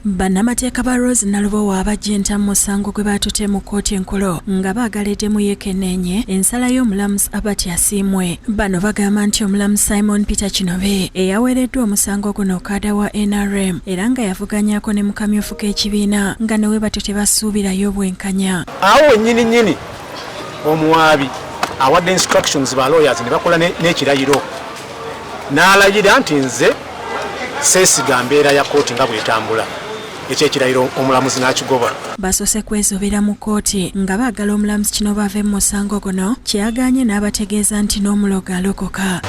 Bannamateeka ba Rose Nalubowa abajja entamu musango gwe baatutte mu kkooti enkulu nga baagaleddemu yeekenneenye ensala y'omulamuzi Albert Asiimwe. Bano bagamba nti omulamuzi Simon Peter Kinobe eyaweereddwa omusango guno kaada wa NRM era nga yavuganyaako ne mu kamyufu k'ekibiina nga ne we bato tebasuubirayo bwenkanya. Awo wennyini omuwaabi awadde instructions ba lawyers ne bakola n'ekirayiro n'alayira nti nze seesiga mbeera ya kkooti nga bw'etambula. Ekyekirayiro omulamuzi n'akigoba. Basoose kwezobera mu kkooti nga baagala omulamuzi Kinobe ave mu musango guno kyeyagaanye n'abategeeza nti n'omulogo alokoka.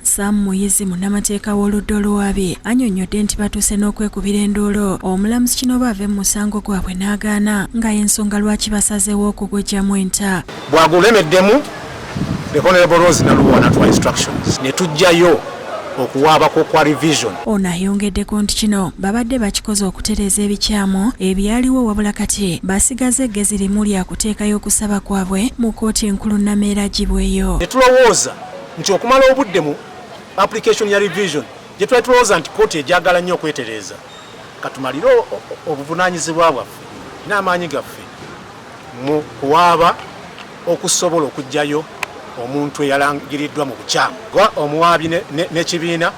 Sam Muyizi munnamateeka w'oludda oluwaabi annyonnyodde nti batuuse n'okwekubira enduulu omulamuzi Kinobe ave mu musango gwabwe n'agaana nga y'ensonga lwaki basazeewo okugwejjamu enta. Bwagulemeddemu the Honorable Rose Nalubowa n'atuwa instructions ne tujjayo okuwaabako kwa revision. Ono ayongeddeko nti kino babadde bakikoze okutereeza ebikyamu ebyaliwo wabula kati basigaze eggezi limu lya kuteekayo okusaba kwabwe mu kkooti enkulu Nameera gibweyo. Ne tulowooza nti okumala obudde mu application ya revision gye twali tulowooza nti kkooti egyagala nnyo okwetereeza katumalire obuvunaanyizibwa bwaffe n'amaanyi gaffe mu kuwaaba okusobola okuggyayo omuntu eyalangiriddwa mu bukyamu. Omuwaabi n'ekibiina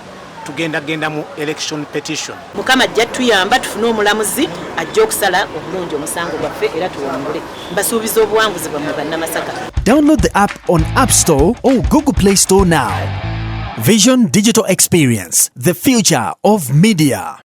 tugenda mu election petition. Mukama ajja tuyamba tufune omulamuzi ajja okusala obulungi omusango gwaffe era tuwangule. Mbasuubiza obuwanguzi bwammwe bannamasaka. Download the app on App Store or Google Play Store now. Vision Digital Experience, the future of media.